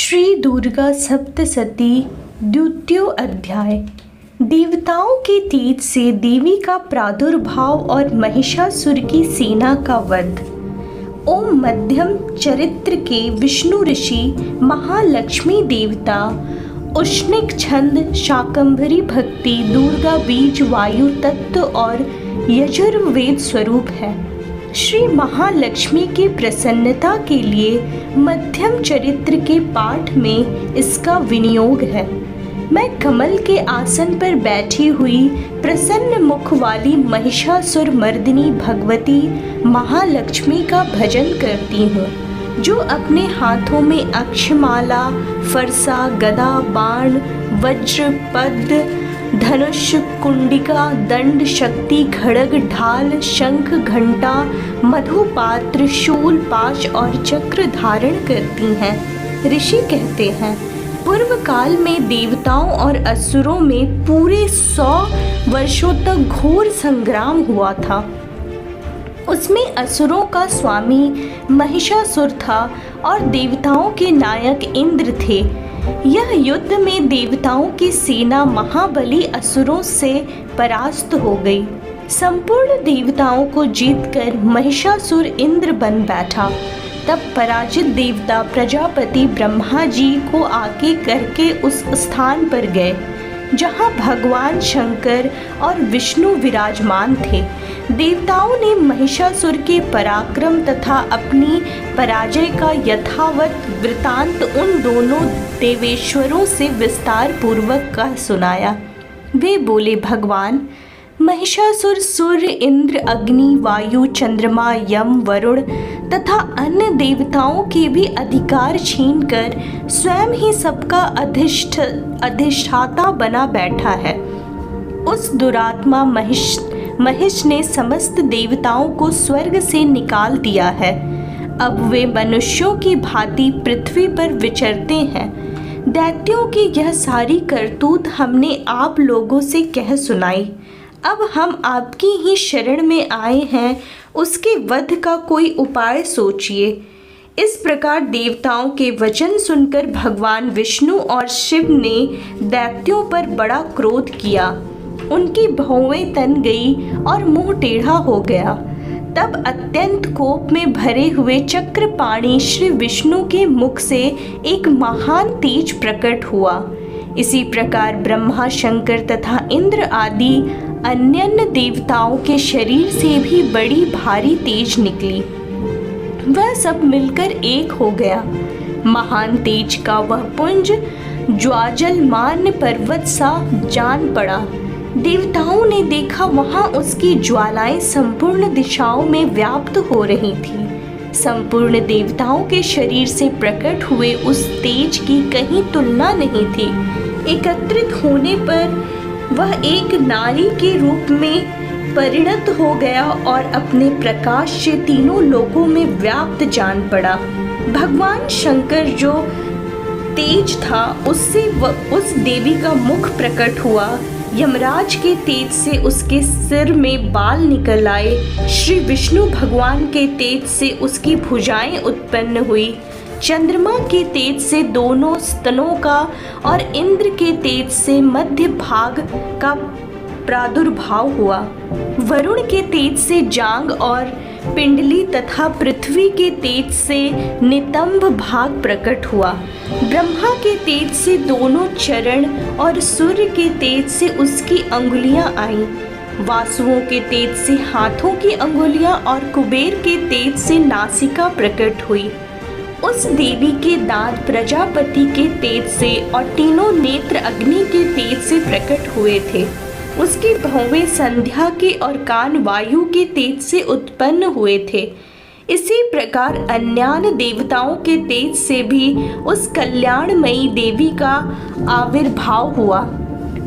श्री दुर्गा सप्तशती द्वितीय अध्याय। देवताओं के तेज से देवी का प्रादुर्भाव और महिषासुर की सेना का वध। ओम मध्यम चरित्र के विष्णु ऋषि महालक्ष्मी देवता उष्णिक छंद शाकंभरी भक्ति दुर्गा बीज वायु तत्व और यजुर्वेद स्वरूप है। श्री महालक्ष्मी की प्रसन्नता के लिए मध्यम चरित्र के पाठ में इसका विनियोग है। मैं कमल के आसन पर बैठी हुई प्रसन्न मुख वाली महिषासुर मर्दिनी भगवती महालक्ष्मी का भजन करती हूँ, जो अपने हाथों में अक्षमाला, फरसा, गदा, बाण, वज्र, पद्म, धनुष, कुंडिका, दंड, शक्ति, खड्ग, ढाल, शंख, घंटा, मधुपात्र, शूल, पाश और चक्र धारण करती हैं। ऋषि कहते हैं, पूर्व काल में देवताओं और असुरों में पूरे 100 वर्षों तक घोर संग्राम हुआ था। उसमें असुरों का स्वामी महिषासुर था और देवताओं के नायक इंद्र थे। यह युद्ध में देवताओं की सेना महाबली असुरों से परास्त हो गई। संपूर्ण देवताओं को जीतकर महिषासुर इंद्र बन बैठा। तब पराजित देवता प्रजापति ब्रह्मा जी को आगे करके उस स्थान पर गए जहाँ भगवान शंकर और विष्णु विराजमान थे। देवताओं ने महिषासुर के पराक्रम तथा अपनी पराजय का यथावत वृतांत उन दोनों देवेश्वरों से विस्तार पूर्वक का सुनाया। वे बोले, भगवान, महिषासुर सूर्य, इंद्र, अग्नि, वायु, चंद्रमा, यम, वरुण तथा अन्य देवताओं के भी अधिकार छीनकर स्वयं ही सबका अधिष्ठाता बना बैठा है। उस दुरात्मा महिष ने समस्त देवताओं को स्वर्ग से निकाल दिया है। अब वे मनुष्यों की भांति पृथ्वी पर विचरते हैं। दैत्यों की यह सारी करतूत हमने आप लोगों से कह सुनाई। अब हम आपकी ही शरण में आए हैं, उसके वध का कोई उपाय सोचिए। इस प्रकार देवताओं के वचन सुनकर भगवान विष्णु और शिव ने दैत्यों पर बड़ा क्रोध किया। उनकी भौवें तन गई और मुंह टेढ़ा हो गया। तब अत्यंत कोप में भरे हुए चक्रपाणी श्री विष्णु के मुख से एक महान तेज प्रकट हुआ। इसी प्रकार ब्रह्मा, शंकर तथा इंद्र आदि अन्य देवताओं के शरीर से भी बड़ी भारी तेज निकली। वह सब मिलकर एक हो गया। महान तेज का वह पुंज ज्वाजलमान पर्वत सा जान पड़ा। देवताओं ने देखा, वहां उसकी ज्वालाएं संपूर्ण दिशाओं में व्याप्त हो रही थी। संपूर्ण देवताओं के शरीर से प्रकट हुए उस तेज की कहीं तुलना नहीं थी। एकत्रित होने पर वह एक नारी के रूप में परिणत हो गया और अपने प्रकाश से तीनों लोकों में व्याप्त जान पड़ा। भगवान शंकर जो तेज था, उससे उस देवी का मुख प्रकट हुआ। यमराज के तेज से उसके सिर में बाल निकल आए। श्री विष्णु भगवान के तेज से उसकी भुजाएं उत्पन्न हुई। चंद्रमा के तेज से दोनों स्तनों का और इंद्र के तेज से मध्य भाग का प्रादुर्भाव हुआ। वरुण के तेज से जांग और पिंडली तथा पृथ्वी के तेज से नितंब भाग प्रकट हुआ। ब्रह्मा के तेज से दोनों चरण और सूर्य के तेज से उसकी अंगुलियां आईं। वासुओं के तेज से हाथों की अंगुलियां और कुबेर के तेज से नासिका प्रकट हुई। उस देवी के दांत प्रजापति के तेज से और तीनों नेत्र अग्नि के तेज से प्रकट हुए थे। उसकी भौवें संध्या के और कान वायु के तेज से उत्पन्न हुए थे। इसी प्रकार अन्यान्य देवताओं के तेज से भी उस कल्याणमयी देवी का आविर्भाव हुआ।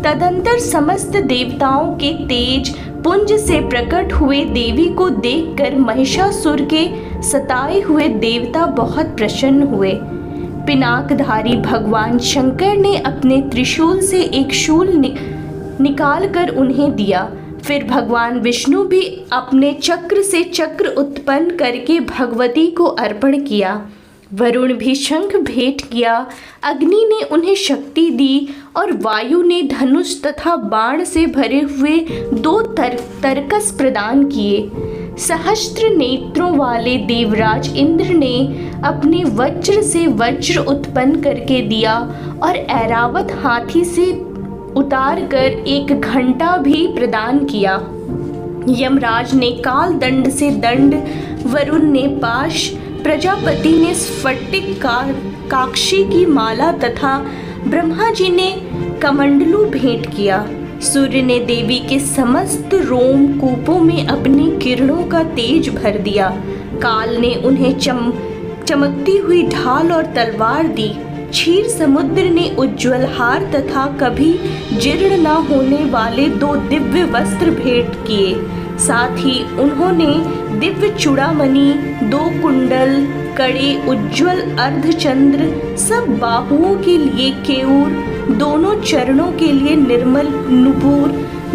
तदंतर समस्त देवताओं के तेज पुंज से प्रकट हुए देवी को देखकर महिषासुर के सताए हुए देवता बहुत प्रसन्न हुए। पिनाकधारी भगवान शंकर ने अपने त्रिशूल से एक शूल निकालकर उन्हें दिया। फिर भगवान विष्णु भी अपने चक्र से चक्र उत्पन्न करके भगवती को अर्पण किया। वरुण भी शंख भेंट किया, अग्नि ने उन्हें शक्ति दी और वायु ने धनुष तथा बाण से भरे हुए 2 तरकस प्रदान किए। सहस्त्र नेत्रों वाले देवराज इंद्र ने अपने वज्र से वज्र उत्पन्न करके दिया और ऐरावत हाथी से उतार कर 1 घंटा भी प्रदान किया। यमराज ने काल दंड से दंड, वरुण ने पाश, प्रजापति ने स्फटिक काक्षी की माला तथा ब्रह्मा जी ने कमंडलू भेंट किया। सूर्य ने देवी के समस्त रोम कूपों में अपनी किरणों का तेज भर दिया। काल ने उन्हें चमकती हुई ढाल और तलवार दी। क्षीर समुद्र ने उज्ज्वल हार तथा कभी जीर्ण न होने वाले 2 दिव्य वस्त्र भेंट किए। साथ ही उन्होंने दिव्य चूड़ामणि, 2 कुंडल, कड़े, उज्ज्वल अर्धचंद्र, सब बाहुओं के लिए केयूर, दोनों चरणों के लिए निर्मल नुपुर,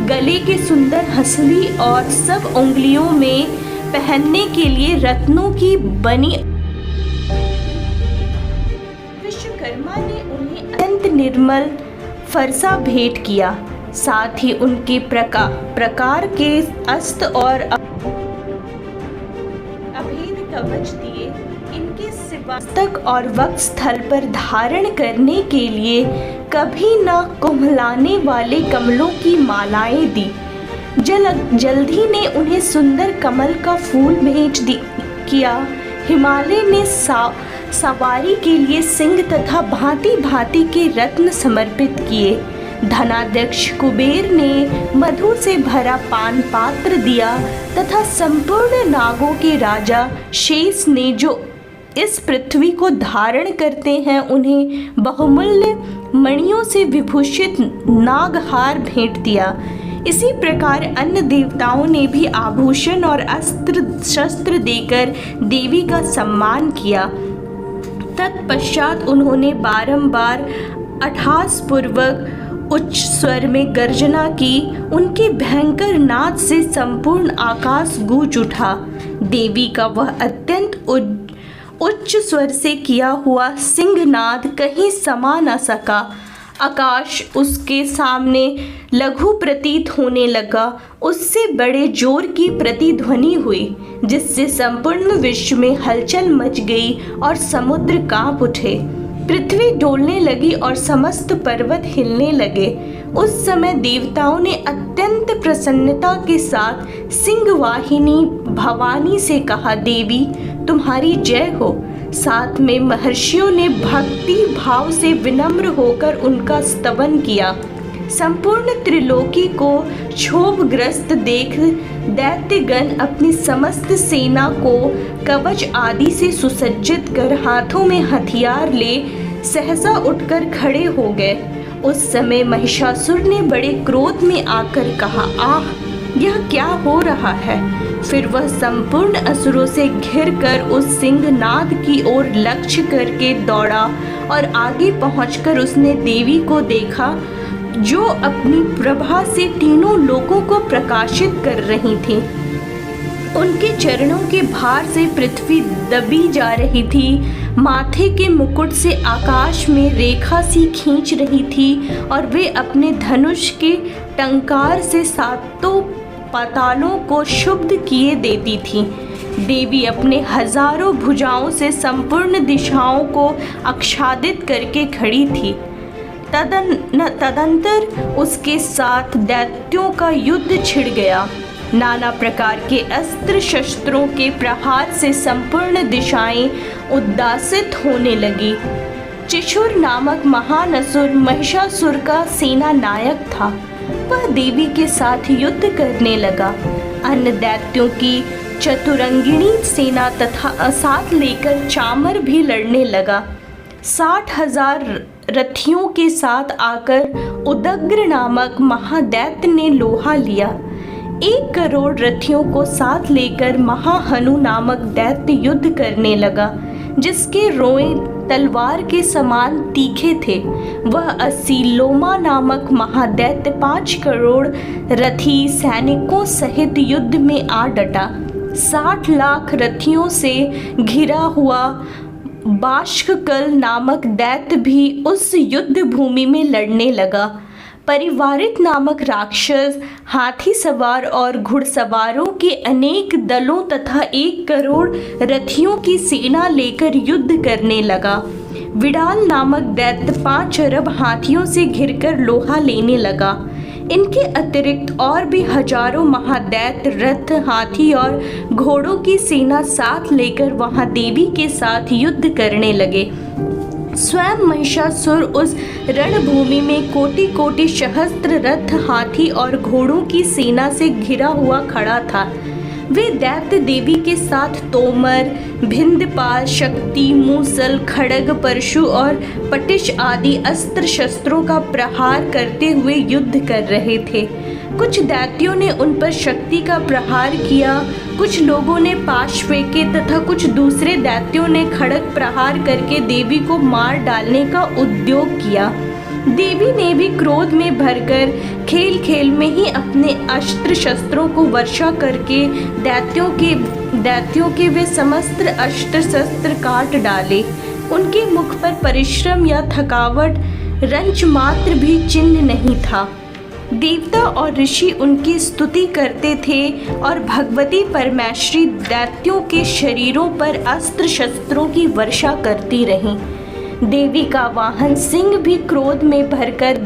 गले के सुंदर हंसली और सब उंगलियों में पहनने के लिए रत्नों की बनी। विश्वकर्मा ने उन्हें अत्यंत निर्मल फरसा भेंट किया। साथ ही उनके प्रकार के अस्त्र और अभेद कवच दिए। इनके सिवास्तक और वक्षस्थल पर धारण करने के लिए कभी न कुम्हलाने वाले कमलों की मालाएं दी। जल्दी ने उन्हें सुंदर कमल का फूल भेंट किया। हिमालय ने सवारी के लिए सिंह तथा भांति भांति के रत्न समर्पित किए। धनाध्यक्ष कुबेर ने मधु से भरा पान पात्र दिया तथा संपूर्ण नागों के राजा शेष ने जो इस पृथ्वी को धारण करते हैं उन्हें बहुमूल्य मणियों से विभूषित नागहार भेंट दिया। इसी प्रकार अन्य देवताओं ने भी आभूषण और अस्त्र शस्त्र देकर देवी का सम्मान किया। तत्पश्चात उन्होंने बारंबार अट्टहास पूर्वक उच्च स्वर में गर्जना की। उनके भयंकर नाद से संपूर्ण आकाश गूंज उठा। देवी का वह अत्यंत उच्च स्वर से किया हुआ सिंहनाद कहीं समा न सका। आकाश उसके सामने लघु प्रतीत होने लगा। उससे बड़े जोर की प्रतिध्वनि हुई जिससे संपूर्ण विश्व में हलचल मच गई और समुद्र कांप उठे। पृथ्वी डोलने लगी और समस्त पर्वत हिलने लगे। उस समय देवताओं ने अत्यंत प्रसन्नता के साथ सिंहवाहिनी भवानी से कहा, देवी तुम्हारी जय हो। साथ में महर्षियों ने भक्ति भाव से विनम्र होकर उनका स्तवन किया। संपूर्ण त्रिलोकी को क्षोभग्रस्त देख दैत्यगण अपनी समस्त सेना को कवच आदि से सुसज्जित कर हाथों में हथियार ले सहसा उठकर खड़े हो गए। उस समय महिषासुर ने बड़े क्रोध में आकर कहा, आह यह क्या हो रहा है। फिर वह संपूर्ण असुरों से घिरकर उस सिंहनाद की ओर लक्ष्य करके दौड़ा और आगे पहुंचकर उसने देवी को देखा जो अपनी प्रभा से तीनों लोकों को प्रकाशित कर रही थी। उनके चरणों के भार से पृथ्वी दबी जा रही थी। माथे के मुकुट से आकाश में रेखा सी खींच रही थी और वे अपने धनुष के टंकार से सातों पातालों को क्षुब्ध किए देती थी। देवी अपने हजारों भुजाओं से संपूर्ण दिशाओं को आच्छादित करके खड़ी थी। तदंतर उसके साथ दैत्यों का युद्ध छिड़ गया। नाना प्रकार के अस्त्र शस्त्रों के प्रहार से संपूर्ण दिशाएं उद्दासित होने लगी। चिशुर नामक महान असुर महिषासुर का सेना नायक था। वह देवी के साथ युद्ध करने लगा। अन्य दैत्यों की चतुरंगिणी सेना तथा साथ लेकर चामर भी लड़ने लगा। 60,000 रथियों के साथ आकर उदग्र नामक महादैत्य ने लोहा लिया। 1 करोड़ रथियों को साथ लेकर महाहनु नामक दैत्य युद्ध करने लगा, जिसके रोएं तलवार के समान तीखे थे। वह असीलोमा नामक महादैत्य 5 करोड़ रथी सैनिकों सहित युद्ध में आ डटा। 60 लाख रथियों से घिरा हुआ बाष्कल नामक दैत्य भी उस युद्ध भूमि में लड़ने लगा। परिवारित नामक राक्षस हाथी सवार और घुड़सवारों के अनेक दलों तथा 1 करोड़ रथियों की सेना लेकर युद्ध करने लगा। विडाल नामक दैत्य 5 अरब हाथियों से घिरकर लोहा लेने लगा। इनके अतिरिक्त और भी हजारों महादैत्य रथ, हाथी और घोड़ों की सेना साथ लेकर वहां देवी के साथ युद्ध करने लगे। स्वयं महिषासुर उस रणभूमि में कोटि कोटि सहस्त्र रथ, हाथी और घोड़ों की सेना से घिरा हुआ खड़ा था। वे दैत्य देवी के साथ तोमर, भिंदपाल, शक्ति, मूसल, खड्ग, परशु और पटिश आदि अस्त्र शस्त्रों का प्रहार करते हुए युद्ध कर रहे थे। कुछ दैत्यों ने उन पर शक्ति का प्रहार किया, कुछ लोगों ने पाश फेंके तथा कुछ दूसरे दैत्यों ने खड्ग प्रहार करके देवी को मार डालने का उद्योग किया। देवी ने भी क्रोध में भरकर खेल खेल में ही अपने अस्त्र शस्त्रों को वर्षा करके दैत्यों के वे समस्त अस्त्र शस्त्र काट डाले। उनके मुख पर परिश्रम या थकावट रंच मात्र भी चिन्ह नहीं था। देवता और ऋषि उनकी स्तुति करते थे और भगवती परमेश्वरी दैत्यों के शरीरों पर अस्त्र शस्त्रों की वर्षा करती रहीं। देवी का वाहन सिंह भी क्रोध में भरकर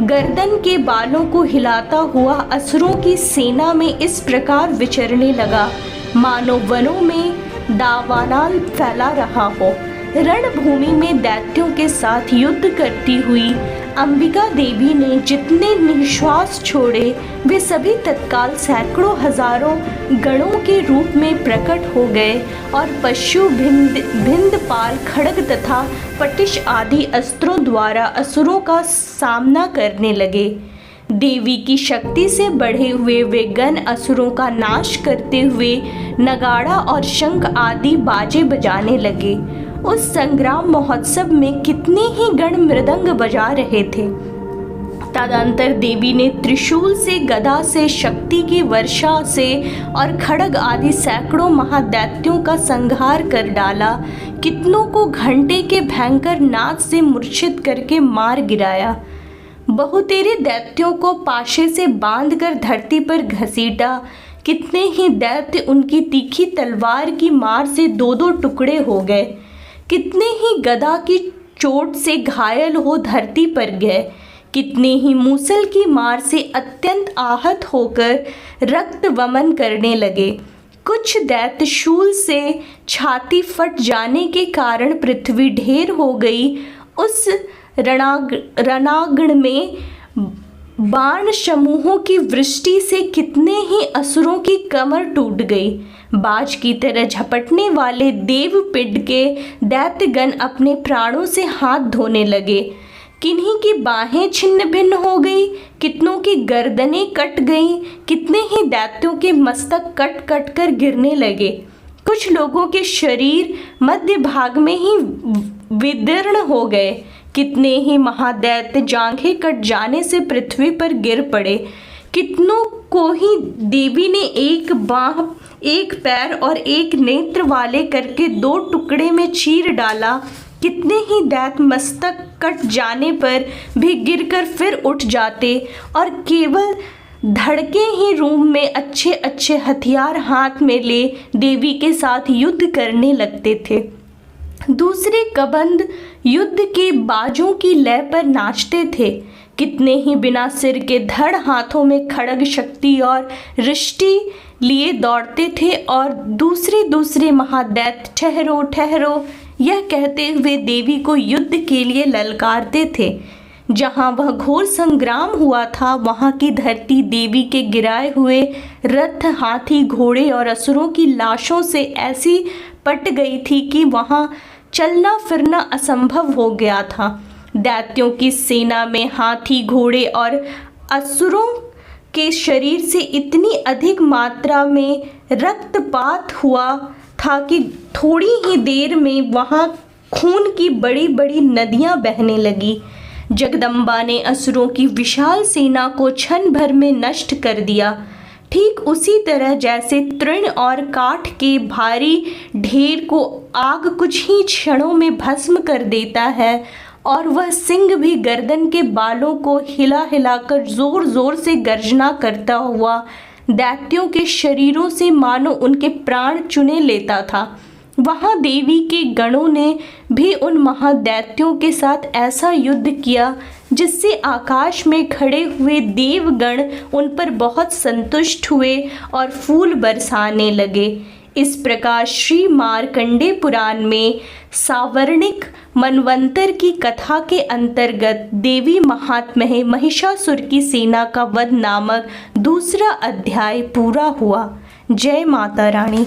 गर्दन के बालों को हिलाता हुआ असुरों की सेना में इस प्रकार विचरने लगा, मानो वनों में दावानल फैला रहा हो। रणभूमि में दैत्यों के साथ युद्ध करती हुई अंबिका देवी ने जितने निश्वास छोड़े वे सभी तत्काल सैकड़ों हजारों गणों के रूप में प्रकट हो गए और पशु, भिंदपाल, खड्ग तथा पटिश आदि अस्त्रों द्वारा असुरों का सामना करने लगे। देवी की शक्ति से बढ़े हुए वे गण असुरों का नाश करते हुए नगाड़ा और शंख आदि बाजे बजाने लगे। उस संग्राम महोत्सव में कितने ही गण मृदंग बजा रहे थे। तदंतर देवी ने त्रिशूल से, गदा से, शक्ति की वर्षा से और खड्ग आदि सैकड़ों महादैत्यों का संहार कर डाला। कितनों को घंटे के भयंकर नाच से मूर्छित करके मार गिराया। बहुतेरे दैत्यों को पाशे से बांधकर धरती पर घसीटा। कितने ही दैत्य उनकी तीखी तलवार की मार से 2-2 टुकड़े हो गए। कितने ही गदा की चोट से घायल हो धरती पर गए। कितने ही मूसल की मार से अत्यंत आहत होकर रक्त वमन करने लगे। कुछ दैत्य शूल से छाती फट जाने के कारण पृथ्वी ढेर हो गई। उस रणांगण में बाण समूहों की वृष्टि से कितने ही असुरों की कमर टूट गई। बाज की तरह झपटने वाले देवपिंड के दैत्यगण अपने प्राणों से हाथ धोने लगे। किन्हीं की बाहें छिन्न भिन्न हो गई, कितनों की गर्दनें कट गईं, कितने ही दैत्यों के मस्तक कट कट कर गिरने लगे। कुछ लोगों के शरीर मध्य भाग में ही विदीर्ण हो गए। कितने ही महादैत्य जांघें कट जाने से पृथ्वी पर गिर पड़े। कितनों को ही देवी ने एक बाह, एक पैर और एक नेत्र वाले करके 2 टुकड़े में चीर डाला। कितने ही दैत्य मस्तक कट जाने पर भी गिरकर फिर उठ जाते और केवल धड़के ही रूम में अच्छे अच्छे हथियार हाथ में ले देवी के साथ युद्ध करने लगते थे। दूसरे कबंध युद्ध के बाजों की लय पर नाचते थे। कितने ही बिना सिर के धड़ हाथों में खड्ग, शक्ति और रिष्टि लिए दौड़ते थे और दूसरे महादैत्य ठहरो ठहरो यह कहते हुए देवी को युद्ध के लिए ललकारते थे। जहाँ वह घोर संग्राम हुआ था वहाँ की धरती देवी के गिराए हुए रथ, हाथी, घोड़े और असुरों की लाशों से ऐसी पट गई थी कि वहाँ चलना फिरना असंभव हो गया था। दैत्यों की सेना में हाथी, घोड़े और असुरों के शरीर से इतनी अधिक मात्रा में रक्तपात हुआ था कि थोड़ी ही देर में वहाँ खून की बड़ी बड़ी नदियाँ बहने लगी। जगदम्बा ने असुरों की विशाल सेना को क्षण भर में नष्ट कर दिया। ठीक उसी तरह जैसे तृण और काठ के भारी ढेर को आग कुछ ही क्षणों में भस्म कर देता है, और वह सिंह भी गर्दन के बालों को हिला हिलाकर जोर जोर से गर्जना करता हुआ दैत्यों के शरीरों से मानो उनके प्राण चुने लेता था, वहाँ देवी के गणों ने भी उन महादैत्यों के साथ ऐसा युद्ध किया जिससे आकाश में खड़े हुए देवगण उन पर बहुत संतुष्ट हुए और फूल बरसाने लगे। इस प्रकार श्री मार्कंडे पुराण में सावर्णिक मनवंतर की कथा के अंतर्गत देवी महात्म्य महिषासुर की सेना का वध नामक दूसरा अध्याय पूरा हुआ। जय माता रानी।